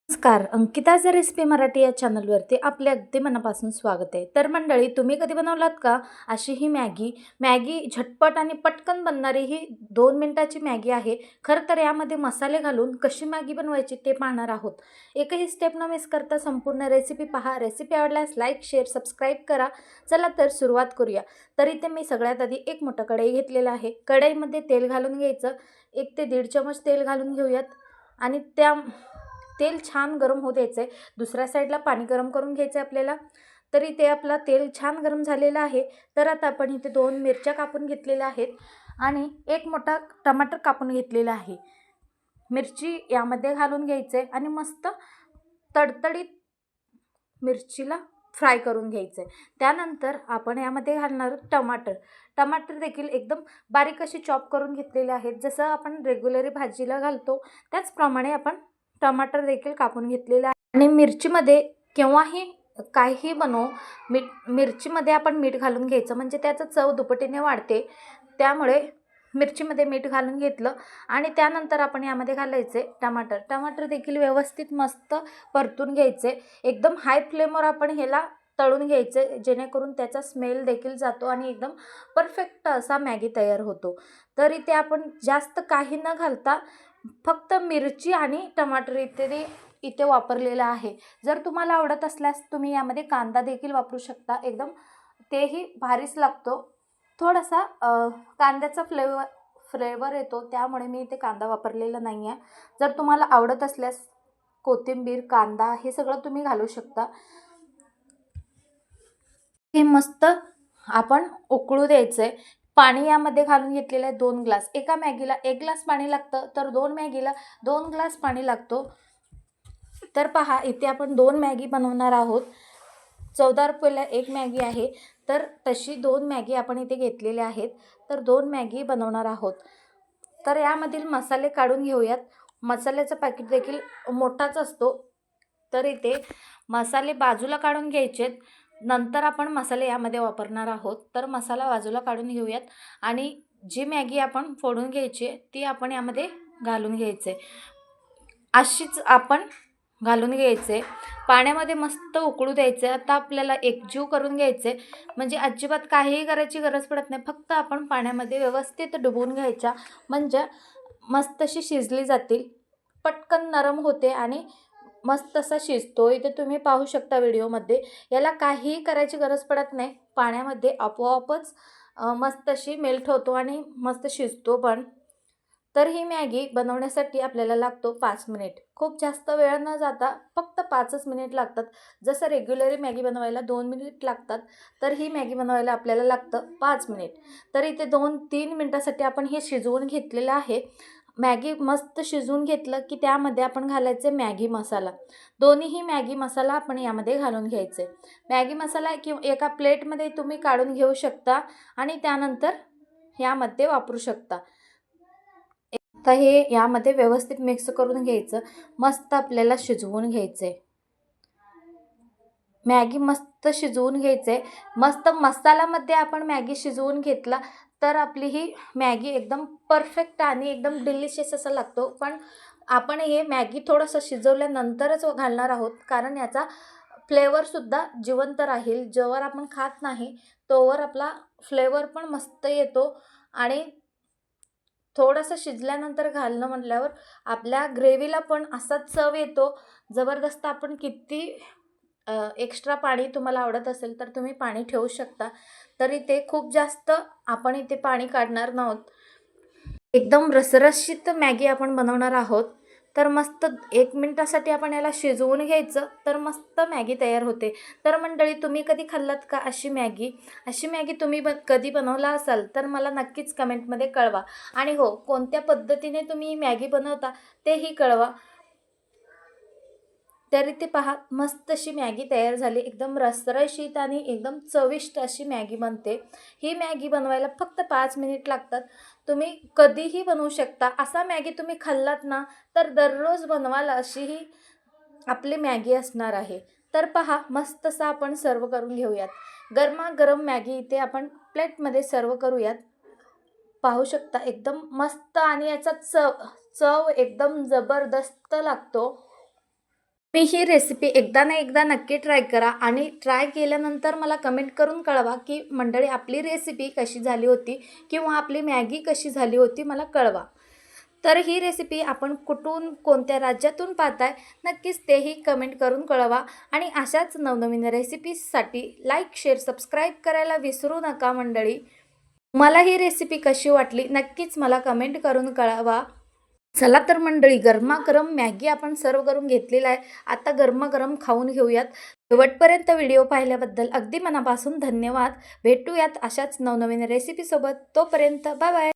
नमस्कार. अंकिताज रेसिपी मराठी या चॅनलवरती आपले अगदी मनापासून स्वागत आहे. तर मंडळी, तुम्ही कधी बनवलात का अशी ही मॅगी? मॅगी झटपट आणि पटकन बनणारी ही 2 मिनिटाची मॅगी आहे. खरं तर यामध्ये मसाले घालून कशी मॅगी बनवायची ते पाहणार आहोत. एकही स्टेप न मिस करता संपूर्ण रेसिपी पहा. रेसिपी आवडल्यास लाईक, शेअर, सबस्क्राईब करा. चला तर सुरुवात करूया. तर इथे मी सगळ्यात आधी एक मोठा कढई घेतलेला आहे. कढईमध्ये तेल घालून घ्यायचं. 1 ते 1.5 चमच तेल घालून घेऊयात आणि तेल छान गरम होऊ द्यायचं आहे. दुसऱ्या साईडला पाणी गरम करून घ्यायचं आहे आपल्याला. तरी ते आपला तेल छान गरम झालेलं आहे. तर आता आपण इथे 2 मिरच्या कापून घेतलेल्या आहेत आणि 1 मोठा टमाटर कापून घेतलेला आहे. मिरची यामध्ये घालून घ्यायचं आहे आणि मस्त तडतडीत मिरचीला फ्राय करून घ्यायचं आहे. त्यानंतर आपण यामध्ये घालणार टमाटर. टमाटर देखील एकदम बारीक अशी चॉप करून घेतलेले आहेत. जसं आपण रेग्युलरी भाजीला घालतो त्याचप्रमाणे आपण टमाटर देखील कापून घेतलेलं आहे. आणि मिरचीमध्ये केव्हाही काही बनवू मिरचीमध्ये आपण मीठ घालून घ्यायचं, म्हणजे त्याचं चव दुपटीने वाढते. त्यामुळे मिरचीमध्ये मीठ घालून घेतलं आणि त्यानंतर आपण यामध्ये घालायचे टमाटर देखील व्यवस्थित मस्त परतून घ्यायचे. एकदम हाय फ्लेमवर आपण ह्याला तळून घ्यायचे, जेणेकरून त्याचा स्मेल देखील जातो आणि एकदम परफेक्ट असा मॅगी तयार होतो. तर इथे आपण जास्त काही न घालता फक्त मिरची आणि टमाटर इथे वापरलेला आहे. जर तुम्हाला आवडत असल्यास तुम्ही यामध्ये कांदा देखील वापरू शकता. एकदम तेही भारीच लागतो. थोडासा कांद्याचा फ्लेवर येतो, त्यामुळे मी इथे कांदा वापरलेला नाही आहे. जर तुम्हाला आवडत असल्यास कोथिंबीर, कांदा हे सगळं तुम्ही घालू शकता. हे मस्त आपण उकळू द्यायचं आहे. पाणी यामध्ये घालून घेतलेलं आहे 2 ग्लास. एका मॅगीला 1 ग्लास पाणी लागतं, तर 2 मॅगीला 2 ग्लास पाणी लागतो. तर पहा, इथे आपण 2 मॅगी बनवणार आहोत. 14 रुपयाला 1 मॅगी आहे. तर तशी 2 मॅगी आपण इथे घेतलेल्या आहेत. तर 2 मॅगी बनवणार आहोत. तर यामधील मसाले काढून घेऊयात. मसाल्याचं पॅकेट देखील मोठाच असतो. तर इथे मसाले बाजूला काढून घ्यायचेत. नंतर आपण मसाले यामध्ये वापरणार आहोत. तर मसाला बाजूला काढून घेऊयात आणि जी मॅगी आपण फोडून घ्यायची आहे ती आपण यामध्ये घालून घ्यायचे. अशीच आपण घालून घ्यायचे. पाण्यामध्ये मस्त उकळू द्यायचे. आता आपल्याला एकजीव करून घ्यायचे, म्हणजे अजिबात काहीही करायची गरज पडत नाही. फक्त आपण पाण्यामध्ये व्यवस्थित डुबवून घ्यायच्या, म्हणजे मस्त अशी शिजली जातील. पटकन नरम होते आणि मस्त असा शिजतो. इथे तुम्ही पाहू शकता व्हिडिओमध्ये. याला काहीही करायची गरज पडत नाही. पाण्यामध्ये आपोआपच मस्त अशी मेल्ट होतो आणि मस्त शिजतो पण. तर ही मॅगी बनवण्यासाठी आपल्याला लागतो 5 मिनिट. खूप जास्त वेळ न जाता फक्त 5च मिनिट लागतात. जसं रेग्युलरी मॅगी बनवायला 2 मिनिट लागतात, तर ही मॅगी बनवायला आपल्याला लागतं 5 मिनिट. तर इथे 2-3 मिनिटासाठी आपण हे शिजवून घेतलेलं आहे. मॅगी मस्त शिजवून घेतलं की त्यामध्ये आपण घालायचे मॅगी मसाला. दोन्हीही मॅगी मसाला आपण यामध्ये घालून घ्यायचे. मॅगी मसाला एका प्लेटमध्ये तुम्ही काढून घेऊ शकता आणि त्यानंतर यामध्ये वापरू शकता. आता हे यामध्ये व्यवस्थित मिक्स करून घ्यायचं. मस्त आपल्याला शिजवून घ्यायचं आहे. मॅगी मस्त शिजवून घ्यायचं आहे. मस्त मसाल्यामध्ये आपण मॅगी शिजवून घेतला तर आपली ही मॅगी एकदम परफेक्ट आणि एकदम डिलिशियस असा लागतो. पण आपण हे मॅगी थोडंसं शिजवल्यानंतरच घालणार आहोत, कारण याचा फ्लेवरसुद्धा जिवंत राहील. जोवर आपण खात नाही तोवर आपला फ्लेवर पण मस्त येतो आणि थोडंसं शिजल्यानंतर घालणं म्हटल्यावर आपल्या ग्रेव्हीला पण असा चव येतो जबरदस्त. आपण किती एक्स्ट्रा पाणी तुम्हाला आवडत असेल तर तुम्ही पाणी ठेवू शकता. तरी ते खूप जास्त आपण इथे पाणी काढणार नाहोत. एकदम रसरशीत मॅगी आपण बनवणार आहोत. तर मस्त 1 मिनिटासाठी आपण याला शिजवून घ्यायचं, तर मस्त मॅगी तयार होते. तर मंडळी, तुम्ही कधी खाल्लात का अशी मॅगी? अशी मॅगी तुम्ही कधी बनवला असाल तर मला नक्कीच कमेंटमध्ये कळवा. आणि हो, कोणत्या पद्धतीने तुम्ही मॅगी बनवता तेही कळवा. तर इथे पहा, मस्त अशी मॅगी तयार झाली. एकदम रसरशीत आणि एकदम चविष्ट अशी मॅगी बनते. ही मॅगी बनवायला फक्त 5 मिनिट लागतात. तुम्ही कधीही बनवू शकता. असा मॅगी तुम्ही खाल्लात ना तर दररोज बनवाल अशी ही आपली मॅगी असणार आहे. तर पहा, मस्त असा आपण सर्व करून घेऊयात. गरमागरम मॅगी इथे आपण प्लेटमध्ये सर्व करूयात. पाहू शकता एकदम मस्त आणि याचा चव चव एकदम जबरदस्त लागतो. मी ही रेसिपी एकदा ना एकदा नक्की ट्राय करा आणि ट्राय केल्यानंतर मला कमेंट करून कळवा की मंडळी आपली रेसिपी कशी झाली होती किंवा आपली मॅगी कशी झाली होती, मला कळवा. तर ही रेसिपी आपण कुठून कोणत्या राज्यातून पाहताय नक्कीच तेही कमेंट करून कळवा. आणि अशाच नवनवीन रेसिपीजसाठी लाईक, शेअर, सबस्क्राईब करायला विसरू नका मंडळी. मला ही रेसिपी कशी वाटली नक्कीच मला कमेंट करून कळवा. चला तर मंडळी, गरमागरम मॅगी आपण सर्व करून घेतलेला आहे. आता गरमागरम खाऊन घेऊयात. शेवटपर्यंत व्हिडिओ पाहिल्याबद्दल अगदी मनापासून धन्यवाद. भेटूयात अशाच नवनवीन रेसिपीसोबत. तोपर्यंत बाय बाय.